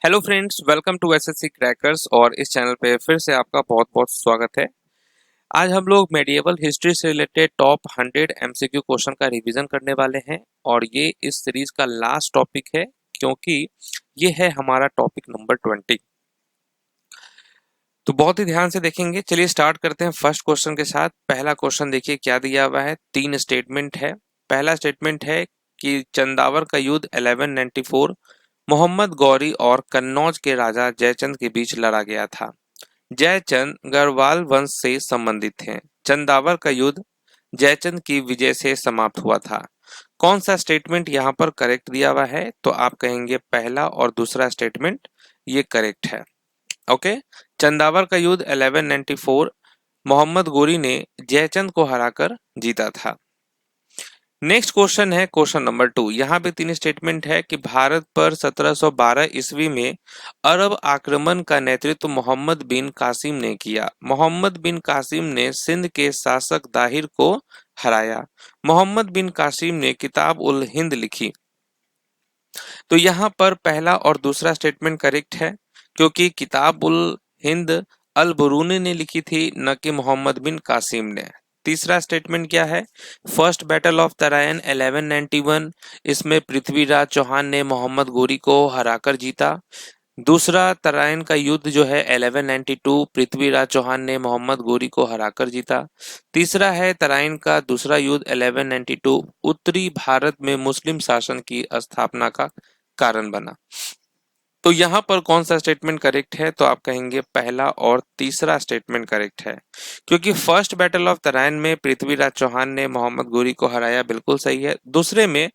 Hello friends, welcome to SSC crackers. और इस channel पे फिर से आपका बहुत बहुत स्वागत है। आज हम लोग मेडिएवल हिस्ट्री से रिलेटेड टॉप 100 एमसीक्यू क्वेश्चन का रिवीजन करने वाले हैं और ये इस सीरीज का लास्ट टॉपिक है क्योंकि ये है हमारा टॉपिक नंबर 20। तो बहुत ही ध्यान से देखेंगे। चलिए स्टार्ट करते हैं फर्स्ट क्वेश्चन के साथ। पहला क्वेश्चन देखिए क्या दिया हुआ है। 3 स्टेटमेंट है। पहला स्टेटमेंट है कि चंदावर का युद्ध 1194 मोहम्मद गौरी और कन्नौज के राजा जयचंद के बीच लड़ा गया था। जयचंद गढ़वाल वंश से संबंधित थे। चंदावर का युद्ध जयचंद की विजय से समाप्त हुआ था। कौन सा स्टेटमेंट यहाँ पर करेक्ट दिया हुआ है? तो आप कहेंगे पहला और दूसरा स्टेटमेंट ये करेक्ट है। ओके, चंदावर का युद्ध 1194 मोहम्मद गोरी ने जयचंद को हराकर जीता था। नेक्स्ट क्वेश्चन है क्वेश्चन नंबर 2। यहाँ पे 3 स्टेटमेंट है कि भारत पर 1712 ईस्वी में अरब आक्रमण का नेतृत्व मोहम्मद बिन कासिम ने किया। मोहम्मद बिन कासिम ने सिंध के शासक दाहिर को हराया। मोहम्मद बिन कासिम ने किताब उल हिंद लिखी। तो यहाँ पर पहला और दूसरा स्टेटमेंट करेक्ट है क्योंकि किताब उल हिंद अल बुरूनी ने लिखी थी, न कि मोहम्मद बिन कासिम ने। तीसरा स्टेटमेंट क्या है? फर्स्ट बैटल ऑफ तराइन 1191, इसमें पृथ्वीराज चौहान ने मोहम्मद गोरी को हराकर जीता। दूसरा तराइन का युद्ध जो है 1192, पृथ्वीराज चौहान ने मोहम्मद गोरी को हराकर जीता। तीसरा है तराइन का दूसरा युद्ध 1192 उत्तरी भारत में मुस्लिम शासन की स्थापना का कारण बना। तो यहाँ पर कौन सा स्टेटमेंट करेक्ट है? तो आप कहेंगे पहला और तीसरा स्टेटमेंट करेक्ट है क्योंकि फर्स्ट बैटल ऑफ तराइन में पृथ्वीराज चौहान ने मोहम्मद गोरी को हराया, बिल्कुल सही है। दूसरे में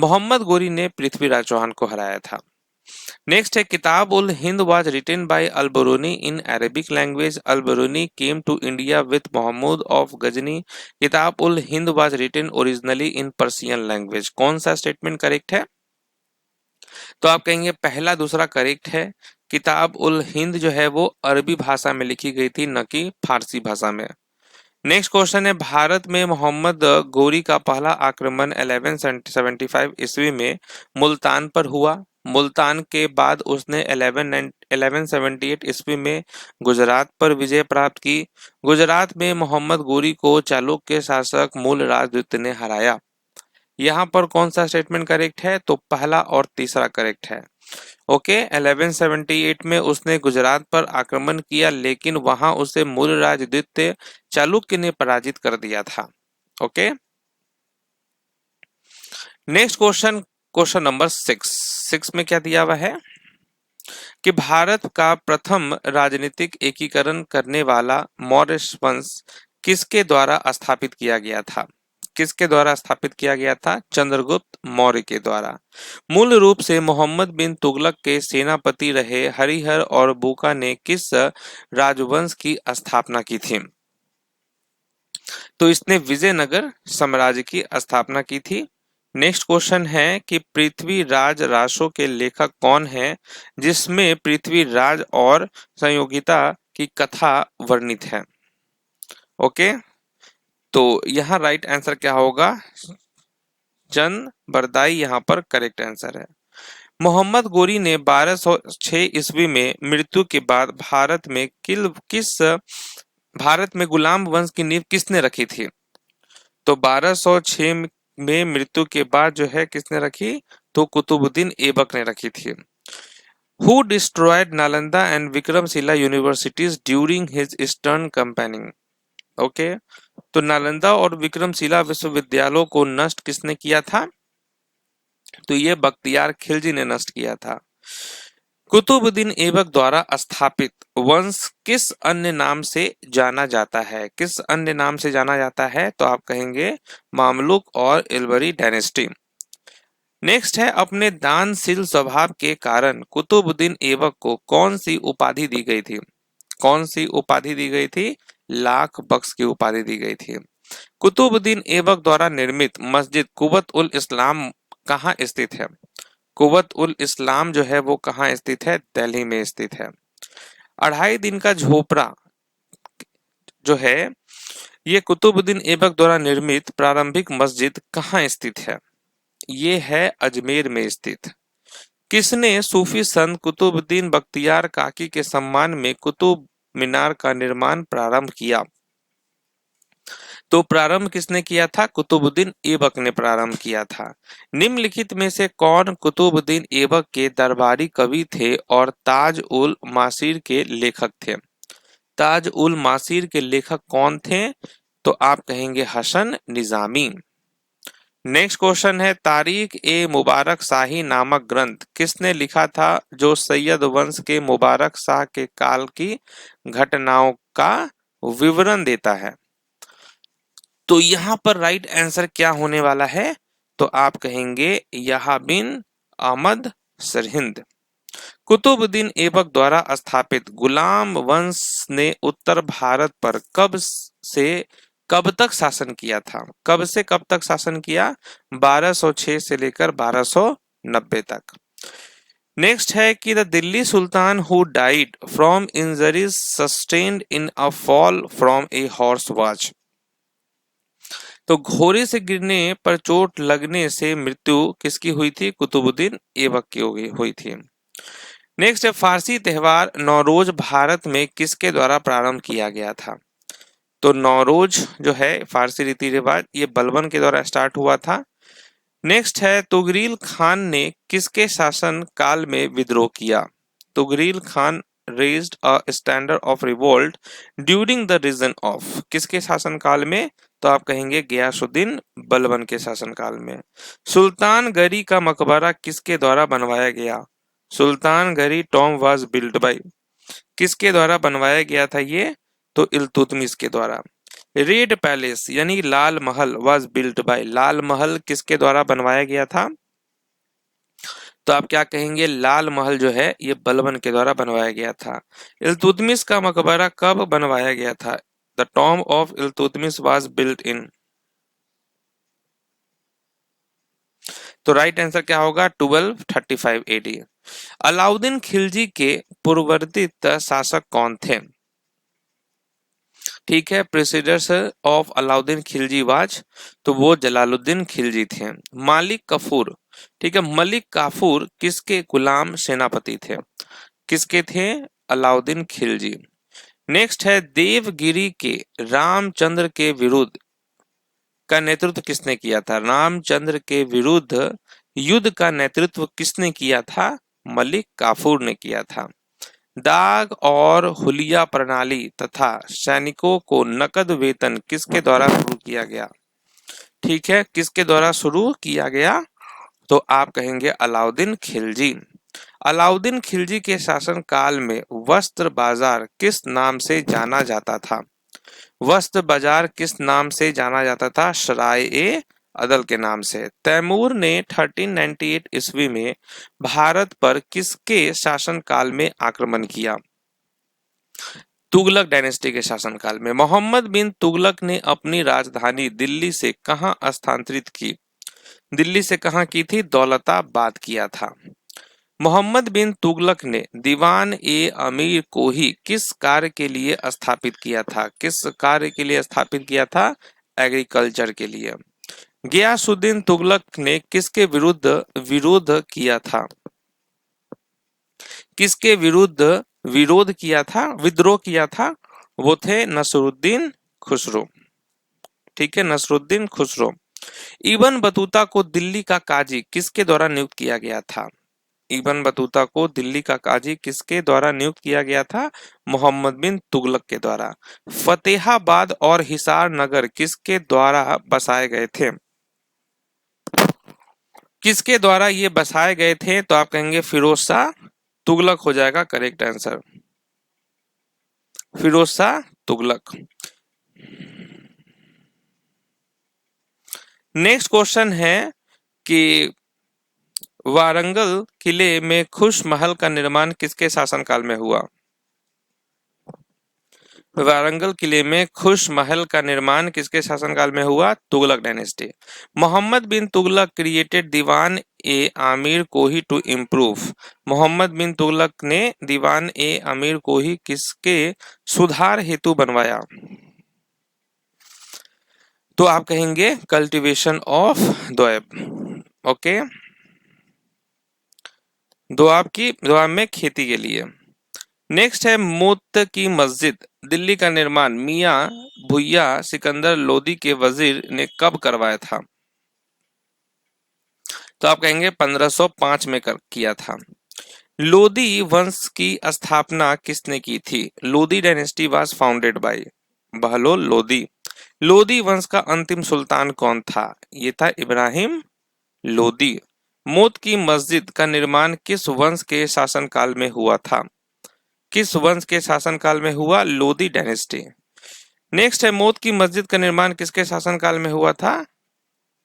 मोहम्मद गोरी ने पृथ्वीराज चौहान को हराया था। नेक्स्ट है Kitab ul Hind was written by Al Biruni in Arabic language. Al Biruni came to India with Mohammad of Ghazni. Kitab ul Hind was written originally in Persian language. कौन सा स्टेटमेंट करेक्ट है? तो आप कहेंगे पहला दूसरा करेक्ट है। किताब उल हिंद जो है वो अरबी भाषा में लिखी गई थी, न कि फारसी भाषा में। नेक्स्ट क्वेश्चन है भारत में मोहम्मद गोरी का पहला आक्रमण 1175 ईस्वी में मुल्तान पर हुआ। मुल्तान के बाद उसने 1178 ईस्वी में गुजरात पर विजय प्राप्त की। गुजरात में मोहम्मद गोरी को चालुक्य शासक मूलराज द्वितीय ने हराया। यहाँ पर कौन सा स्टेटमेंट करेक्ट है? तो पहला और तीसरा करेक्ट है। ओके, 1178 में उसने गुजरात पर आक्रमण किया लेकिन वहां उसे मूलराज द्वितीय चालुक्य ने पराजित कर दिया था। Okay, next question, question number 6 में क्या दिया हुआ है कि भारत का प्रथम राजनीतिक एकीकरण करने वाला मौर्य वंश किसके द्वारा स्थापित किया गया था? किसके द्वारा स्थापित किया गया था? चंद्रगुप्त मौर्य के द्वारा। मूल रूप से मोहम्मद बिन तुगलक के सेनापति रहे हरिहर और बुका ने किस राजवंश की स्थापना की थी? तो इसने विजयनगर साम्राज्य की स्थापना की थी। नेक्स्ट क्वेश्चन है कि पृथ्वीराज रासो के लेखक कौन है जिसमें पृथ्वीराज और संयोगिता की कथा वर्णित है? ओके, तो यहाँ राइट आंसर क्या होगा? चंद बरदाई यहाँ पर करेक्ट आंसर है। मोहम्मद गोरी ने 1206 ईस्वी में मृत्यु के बाद भारत में गुलाम वंश की नींव किसने रखी थी? तो 1206 में मृत्यु के बाद जो है किसने रखी? तो कुतुबुद्दीन ऐबक ने रखी थी। Who destroyed Nalanda and Vikramshila universities during his Eastern campaigning? Okay, तो नालंदा और विक्रमशिला विश्वविद्यालयों को नष्ट किसने किया था? तो ये बख्तियार खिलजी ने नष्ट किया था। कुतुबुद्दीन ऐबक द्वारा स्थापित वंश किस अन्य नाम से जाना जाता है? किस अन्य नाम से जाना जाता है? तो आप कहेंगे मामलुक और इल्बरी डायनेस्टी। नेक्स्ट है अपने दानशील स्वभाव के कारण कुतुबुद्दीन ऐबक को कौन सी उपाधि दी गई थी? कौन सी उपाधि दी गई थी? लाख बख्श की उपाधि दी गई थी। कुतुबुद्दीन ऐबक द्वारा निर्मित मस्जिद कुवत उल इस्लाम कहाँ स्थित है? कुवत उल इस्लाम जो है वो कहाँ स्थित है? दिल्ली में स्थित है। 2.5 दिन का झोपड़ा जो है ये कुतुबुद्दीन ऐबक द्वारा निर्मित प्रारंभिक मस्जिद कहाँ स्थित है? ये है अजमेर में स्थित। किसने सूफी संत कुतुबुद्दीन बख्तियार काकी के सम्मान में कुतुब मीनार का निर्माण प्रारंभ किया? तो प्रारंभ किसने किया था? कुतुबुद्दीन ऐबक ने प्रारंभ किया था। निम्नलिखित में से कौन कुतुबुद्दीन ऐबक के दरबारी कवि थे और ताज उल मासीर के लेखक थे? ताज उल मासीर के लेखक कौन थे? तो आप कहेंगे हसन निजामी। नेक्स्ट क्वेश्चन है, तारीख ए मुबारक शाही नामक ग्रंथ किसने लिखा था जो सैयद वंश के मुबारक शाह के काल की घटनाओं का विवरण देता है? तो यहाँ पर राइट आंसर क्या होने वाला है? तो आप कहेंगे यहा बिन अहमद सरहिंद। कुतुबुद्दीन ऐबक द्वारा स्थापित गुलाम वंश ने उत्तर भारत पर कब से कब तक शासन किया था? कब से कब तक शासन किया? 1206 से लेकर 1290 तक। नेक्स्ट है कि the Delhi Sultan who died from injuries sustained in a fall from a horse watch. तो घोड़े से गिरने पर चोट लगने से मृत्यु किसकी हुई थी? कुतुबुद्दीन ऐबक की हुई थी। नेक्स्ट है, फारसी त्योहार नौरोज भारत में किसके द्वारा प्रारंभ किया गया था? तो नौरोज जो है फारसी रीति रिवाज, ये बलबन के द्वारा स्टार्ट हुआ था। नेक्स्ट है, तुगरील खान ने किसके शासन काल में विद्रोह किया? Tughril Khan raised a standard of revolt during the reign of, किसके शासन काल में? तो आप कहेंगे गयासुद्दीन बलबन के शासन काल में। सुल्तान गरी का मकबरा किसके द्वारा बनवाया गया? सुल्तान गरी टॉम वाज बिल्ट बाय, किसके द्वारा बनवाया गया था ये? तो इल्तुतमिश के द्वारा। रेड पैलेस यानी Lal Mahal was built by, Lal Mahal किसके द्वारा बनवाया गया था? तो आप क्या कहेंगे? लाल महल जो है ये बलबन के द्वारा बनवाया गया था। इल्तुतमिश का मकबरा कब बनवाया गया था? The Tom of Iltutmish was built in, तो राइट आंसर क्या होगा? 1235 एडी। अलाउद्दीन खिलजी के पूर्ववर्ती शासक कौन थे? ठीक है, precedence of Alauddin Khilji was, तो वो जलालुद्दीन खिलजी थे। मालिक कफूर, ठीक है, मलिक काफूर किसके गुलाम सेनापति थे? किसके थे? अलाउद्दीन खिलजी। नेक्स्ट है, देवगिरी के रामचंद्र के विरुद्ध का नेतृत्व किसने किया था? रामचंद्र के विरुद्ध युद्ध का नेतृत्व किसने किया था? मलिक काफूर ने किया था। दाग और हुलिया प्रणाली तथा सैनिकों को नकद वेतन किसके द्वारा शुरू किया गया? ठीक है, किसके द्वारा शुरू किया गया? तो आप कहेंगे अलाउद्दीन खिलजी। अलाउद्दीन खिलजी के शासन काल में वस्त्र बाजार किस नाम से जाना जाता था? वस्त्र बाजार किस नाम से जाना जाता था? सराय ए अदल के नाम से। तैमूर ने 1398 ईस्वी में भारत पर किसके शासन काल में आक्रमण किया? तुगलक डायनेस्टी के शासनकाल में। मोहम्मद बिन तुगलक ने अपनी राजधानी दिल्ली से कहां स्थानांतरित की? दिल्ली से कहां की थी? दौलताबाद किया था। मोहम्मद बिन तुगलक ने दीवान ए अमीर को ही किस कार्य के लिए स्थापित किया था? किस कार्य के लिए स्थापित किया था? एग्रीकल्चर के लिए। गयासुद्दीन तुगलक ने किसके विरुद्ध विरोध किया था? किसके विरुद्ध विरोध किया था, विद्रोह किया था? वो थे नसरुद्दीन खुसरो। ठीक है, नसरुद्दीन खुसरो। इब्न बतूता को दिल्ली का काजी किसके द्वारा नियुक्त किया गया था? इब्न बतूता को दिल्ली का काजी किसके द्वारा नियुक्त किया गया था? मोहम्मद बिन तुगलक के द्वारा। फतेहाबाद और हिसार नगर किसके द्वारा बसाए गए थे? किसके द्वारा ये बसाए गए थे? तो आप कहेंगे फिरोज शाह तुगलक हो जाएगा correct answer, Firoz Shah Tughlaq. Next question है कि वारंगल किले में खुश महल का निर्माण किसके शासनकाल में हुआ? वारंगल किले में खुश महल का निर्माण किसके शासनकाल में हुआ? तुगलक डायनेस्टी। मोहम्मद बिन तुगलक क्रिएटेड दीवान ए आमिर को ही टू इम्प्रूव। मोहम्मद बिन तुगलक ने दीवान ए आमिर को ही किसके सुधार हेतु बनवाया? तो आप कहेंगे कल्टीवेशन ऑफ दोएब। ओके, दोआब में खेती के लिए। नेक्स्ट है मूत की मस्जिद दिल्ली का निर्माण मियां भुइया सिकंदर लोदी के वजीर ने कब करवाया था? तो आप कहेंगे 1505 में किया था। लोदी वंश की स्थापना किसने की थी? Lodi dynasty was founded by Bahlol Lodi. Lodi वंश का अंतिम सुल्तान कौन था? ये था इब्राहिम लोदी। मूत की मस्जिद का निर्माण किस वंश के शासनकाल में हुआ था? किस वंश के शासनकाल में हुआ? लोदी डायनेस्टी। नेक्स्ट है मूत की मस्जिद का निर्माण किसके शासनकाल में हुआ था?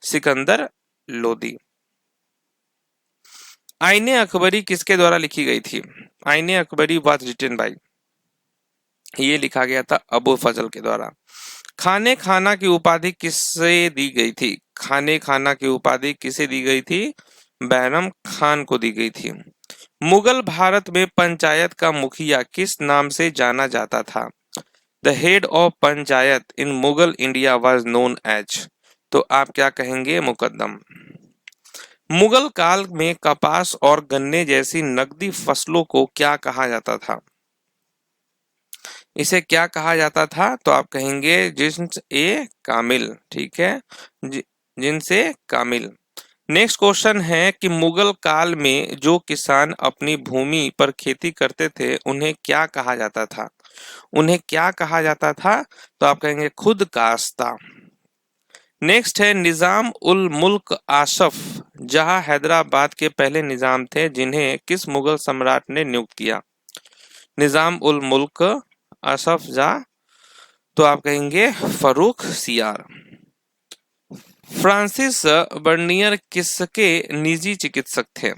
सिकंदर लोदी। आईने अकबरी किसके द्वारा लिखी गई थी? आईने अकबरी वाज रिटन बाय, ये लिखा गया था अबू फजल के द्वारा। खाने खाना की उपाधि किससे दी गई थी? खाने खाना की उपाधि किसे दी गई थी? बैरम खान को दी गई थी। मुगल भारत में पंचायत का मुखिया किस नाम से जाना जाता था? The head of panchayat in Mughal India was known as. तो आप क्या कहेंगे? मुकद्दम। मुगल काल में कपास और गन्ने जैसी नकदी फसलों को क्या कहा जाता था? इसे क्या कहा जाता था? तो आप कहेंगे जिन्स ए कामिल। ठीक है, जिनसे कामिल। नेक्स्ट क्वेश्चन है कि मुगल काल में जो किसान अपनी भूमि पर खेती करते थे उन्हें क्या कहा जाता था? उन्हें क्या कहा जाता था? तो आप कहेंगे खुद काश्ता। नेक्स्ट है निजाम उल मुल्क आसफ जहां हैदराबाद के पहले निजाम थे जिन्हें किस मुगल सम्राट ने नियुक्त किया? निजाम उल मुल्क आसफ जहां, तो आप कहेंगे फरूख सियार। फ्रांसिस बर्नियर किसके निजी चिकित्सक थे?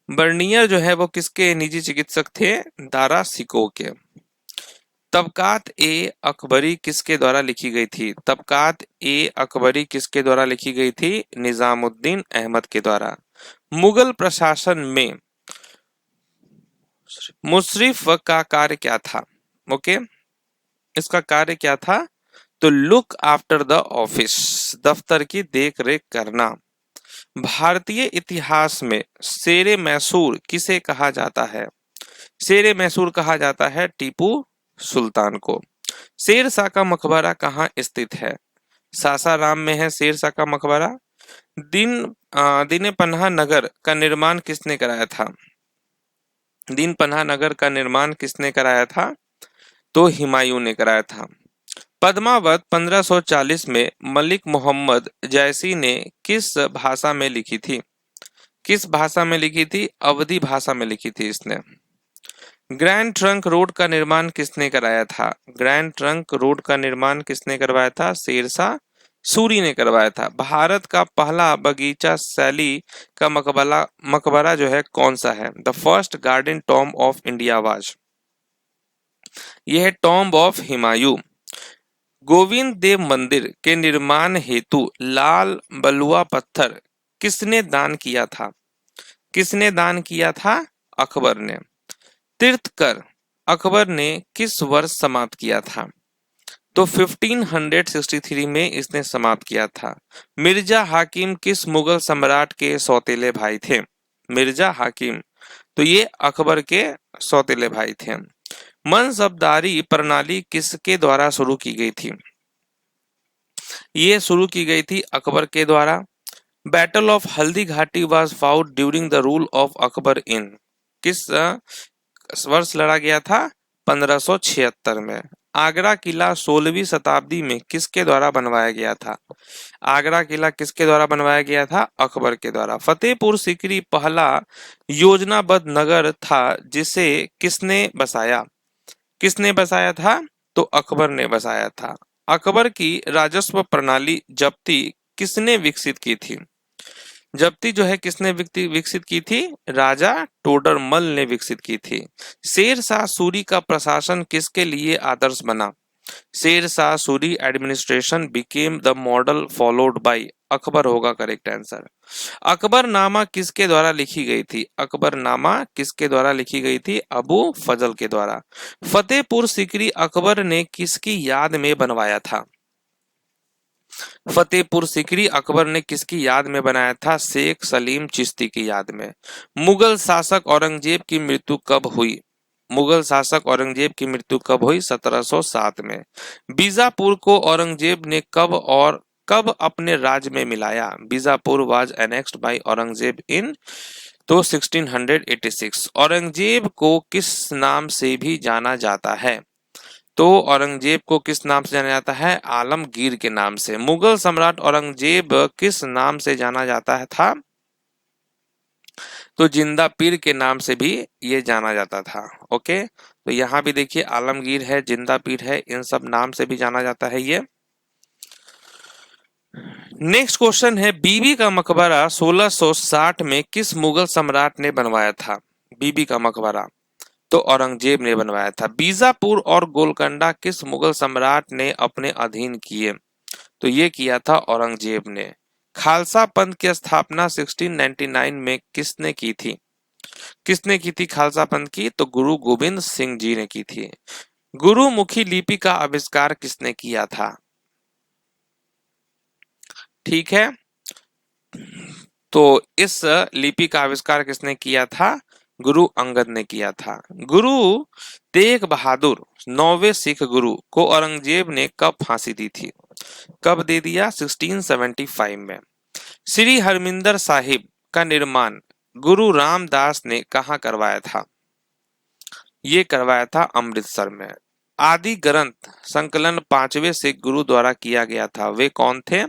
बर्नियर जो है वो किसके निजी चिकित्सक थे? दारा सिको के। तबकात ए अकबरी किसके द्वारा लिखी गई थी? तबकात ए अकबरी किसके द्वारा लिखी गई थी? निजामुद्दीन अहमद के द्वारा। मुगल प्रशासन में मुशर्रिफ का कार्य क्या था? ओके, इसका कार्य क्या था? तो लुक आफ्टर द ऑफिस, दफ्तर की देख रेख करना। भारतीय इतिहास में शेरे मैसूर किसे कहा जाता है? शेरे मैसूर कहा जाता है टीपू सुल्तान को। शेरशाह का मकबरा कहाँ स्थित है? सासाराम में है शेरशाह का मकबरा। दिन पन्हा नगर का निर्माण किसने कराया था? दिन पन्हा नगर का निर्माण किसने कराया था? तो हुमायूं ने कराया था। पद्मावत 1540 में मलिक मोहम्मद जैसी ने किस भाषा में लिखी थी? किस भाषा में लिखी थी? अवधी भाषा में लिखी थी इसने। ग्रैंड ट्रंक रोड का निर्माण किसने कराया था? ग्रैंड ट्रंक रोड का निर्माण किसने करवाया था? शेरशाह सूरी ने करवाया था। भारत का पहला बगीचा शैली का मकबरा जो है कौन सा है? The first garden tomb of India was, यह है टॉम्ब ऑफ हुमायूं। गोविंद देव मंदिर के निर्माण हेतु लाल बलुआ पत्थर किसने दान किया था? किसने दान किया था? अकबर ने। तीर्थकर अकबर ने किस वर्ष समाप्त किया था? तो 1563 में इसने समाप्त किया था। मिर्जा हाकिम किस मुगल सम्राट के सौतेले भाई थे? मिर्जा हाकिम, तो ये अकबर के सौतेले भाई थे। मनसबदारी प्रणाली किसके द्वारा शुरू की गई थी? ये शुरू की गई थी अकबर के द्वारा। Battle of Haldi Ghati was fought during the rule of Akbar in, किस वर्ष लड़ा गया था? 1576 में। आगरा किला 16वीं शताब्दी में किसके द्वारा बनवाया गया था? आगरा किला किसके द्वारा बनवाया गया था? अकबर के द्वारा। फतेहपुर सीकरी पहला योजनाबद्ध नगर था जिसे किसने बसाया? किसने बसाया था? तो अकबर ने बसाया था। अकबर की राजस्व प्रणाली जब्ती किसने विकसित की थी? जब्ती जो है किसने विकसित की थी? राजा टोडरमल ने विकसित की थी। शेरशाह सूरी का प्रशासन किसके लिए आदर्श बना? Sher Shah Suri administration became the model followed by Akbar होगा करेक्ट आंसर। अकबरनामा किसके द्वारा लिखी गई थी? अकबरनामा किसके द्वारा लिखी गई थी? अबू फजल के द्वारा। फतेहपुर सीकरी अकबर ने किसकी याद में बनवाया था? फतेहपुर सीकरी अकबर ने किसकी याद में बनाया था? शेख सलीम चिश्ती की याद में। मुगल शासक औरंगजेब की मृत्यु कब हुई? मुगल शासक औरंगजेब की मृत्यु कब हुई? 1707 में। बीजापुर को औरंगजेब ने कब अपने राज्य में मिलाया? Bijapur was annexed by Aurangzeb in तो 1686। औरंगजेब को किस नाम से भी जाना जाता है? तो औरंगजेब को किस नाम से जाना जाता है? आलमगीर के नाम से। मुगल सम्राट औरंगजेब किस नाम से जाना जाता था? तो जिंदा पीर के नाम से भी ये जाना जाता था। ओके, तो यहाँ भी देखिए आलमगीर है, जिंदा पीर है, इन सब नाम से भी जाना जाता है ये। नेक्स्ट क्वेश्चन है, बीबी का मकबरा 1660 में किस मुगल सम्राट ने बनवाया था? बीबी का मकबरा तो औरंगजेब ने बनवाया था। बीजापुर और गोलकोंडा किस मुगल सम्राट ने अपने अधीन किए? तो ये किया था औरंगजेब ने। खालसा पंथ की स्थापना 1699 में किसने की थी? किसने की थी खालसा पंथ की? तो गुरु गोविंद सिंह जी ने की थी। गुरुमुखी लिपि का आविष्कार किसने किया था? ठीक है, तो इस लिपि का आविष्कार किसने किया था? गुरु अंगद ने किया था। गुरु तेग बहादुर 9वें सिख गुरु को औरंगजेब ने कब फांसी दी थी? कब दे दिया? 1675 में। श्री हरमिंदर साहिब का निर्माण गुरु रामदास ने कहाँ करवाया था? ये करवाया था अमृतसर में। आदि ग्रंथ संकलन 5वें सिख गुरु द्वारा किया गया था, वे कौन थे?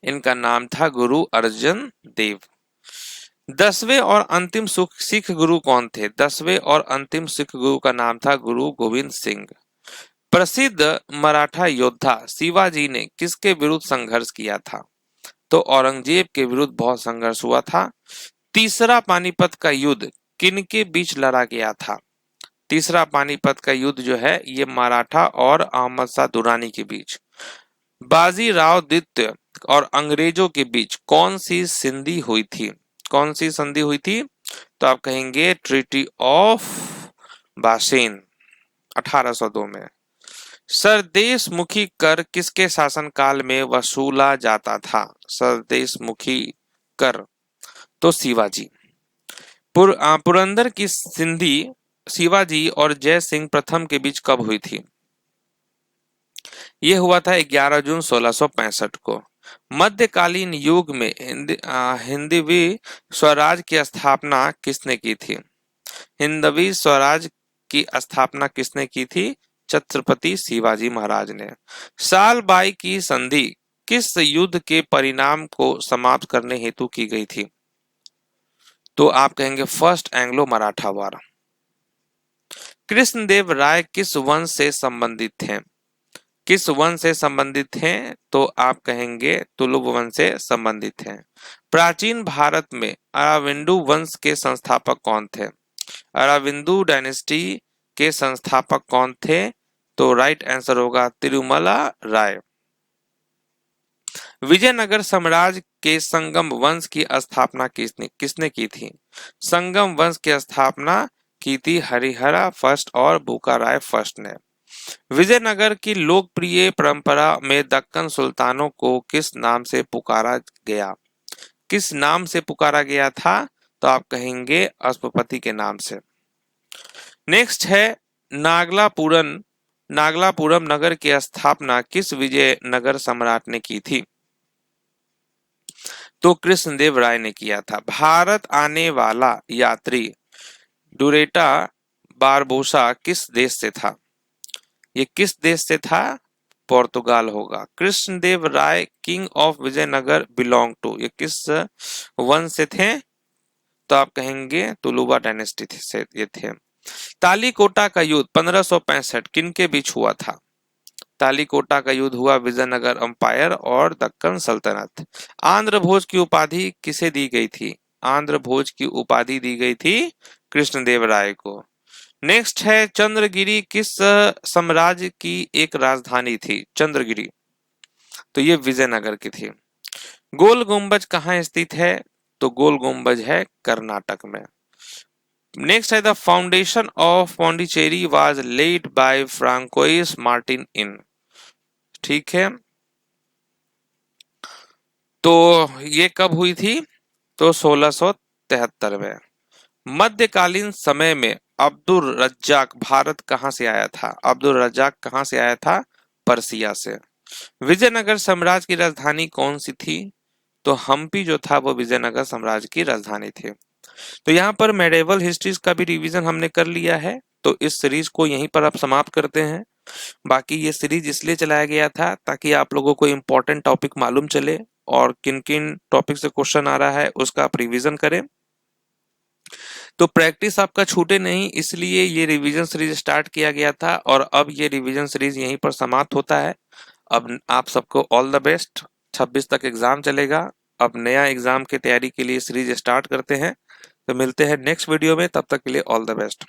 इनका नाम था गुरु अर्जन देव। 10वें और अंतिम सिख गुरु कौन थे? 10वें और अंतिम सिख गुरु का नाम था गुरु गोविंद सिंह। प्रसिद्ध मराठा योद्धा शिवाजी ने किसके विरुद्ध संघर्ष किया था? तो औरंगजेब के विरुद्ध बहुत संघर्ष हुआ था। तीसरा पानीपत का युद्ध किनके बीच लड़ा गया था? तीसरा पानीपत का युद्ध जो है ये मराठा और अहमद शाह दुरानी के बीच। बाजीराव द्वितीय और अंग्रेजों के बीच कौन सी संधि हुई थी? कौन सी संधि हुई थी? तो आप कहेंगे ट्रीटी ऑफ बासेन 1802 में। सरदेशमुखी कर किसके शासनकाल में वसूला जाता था? सरदेशमुखी कर तो शिवाजी। पुरंदर की संधि शिवाजी और जय सिंह प्रथम के बीच कब हुई थी? यह हुआ था 11 जून 1665 को। मध्यकालीन युग में हिंदवी स्वराज की स्थापना किसने की थी? हिंदवी स्वराज की स्थापना किसने की थी? छत्रपति शिवाजी महाराज ने। साल बाई की संधि किस युद्ध के परिणाम को समाप्त करने हेतु की गई थी? तो आप कहेंगे फर्स्ट एंग्लो मराठा वार। कृष्णदेव राय किस वंश से संबंधित थे? किस वंश से संबंधित हैं? तो आप कहेंगे तुलुव वंश से संबंधित हैं। प्राचीन भारत में अराविंदु वंश के संस्थापक कौन थे? अराविंदु डायनेस्टी के संस्थापक कौन थे? तो राइट आंसर होगा तिरुमला राय। विजयनगर साम्राज्य के संगम वंश की स्थापना किसने की थी? संगम वंश की स्थापना की थी हरिहरा फर्स्ट और बुकाराय फर्स्ट ने। विजयनगर की लोकप्रिय परंपरा में दक्कन सुल्तानों को किस नाम से पुकारा गया? किस नाम से पुकारा गया था? तो आप कहेंगे अश्वपति के नाम से। नेक्स्ट है नागलापुरम नगर की स्थापना किस विजयनगर सम्राट ने की थी? तो कृष्णदेव राय ने किया था। भारत आने वाला यात्री डुरेटा बारबोसा किस देश से था? ये किस देश से था? पोर्तुगाल होगा। Krishnadev Raya king of Vijayanagar belong to, ये किस वंश से थे? तो आप कहेंगे तुलुवा डायनेस्टी से ये थे। तालीकोटा का युद्ध 1565 किनके बीच हुआ था? तालीकोटा का युद्ध हुआ विजयनगर अंपायर और दक्कन सल्तनत। आंध्र भोज की उपाधि किसे दी गई थी? आंध्र भोज की उपाधि दी गई थी कृष्णदेव राय को। नेक्स्ट है चंद्रगिरी किस साम्राज्य की एक राजधानी थी? चंद्रगिरी तो ये विजयनगर की थी। गोल गुंबज कहाँ स्थित है? तो गोल गुंबज है कर्नाटक में। नेक्स्ट है the foundation of Pondicherry was laid by Francois Martin in. ठीक है, तो ये कब हुई थी? तो 1673 में। मध्यकालीन समय में अब्दुल रज्जाक भारत कहाँ से आया था? अब्दुल रज्जाक कहाँ से आया था? पर्सिया से। विजयनगर साम्राज्य की राजधानी कौन सी थी? तो हम्पी जो था वो विजयनगर साम्राज्य की राजधानी थी। तो यहाँ पर मेडिवल हिस्ट्रीज का भी रिवीजन हमने कर लिया है। तो इस सीरीज को यहीं पर आप समाप्त करते हैं। बाकी ये सीरीज इसलिए चलाया गया था ताकि आप लोगों को इम्पोर्टेंट टॉपिक मालूम चले और किन किन टॉपिक से क्वेश्चन आ रहा है उसका आप रिवीजन करें। तो प्रैक्टिस आपका छूटे नहीं, इसलिए ये रिवीजन सीरीज स्टार्ट किया गया था और अब ये रिवीजन सीरीज यहीं पर समाप्त होता है। अब आप सबको ऑल द बेस्ट। 26 तक एग्जाम चलेगा। अब नया एग्जाम की तैयारी के लिए सीरीज स्टार्ट करते हैं। तो मिलते हैं नेक्स्ट वीडियो में, तब तक के लिए ऑल द बेस्ट।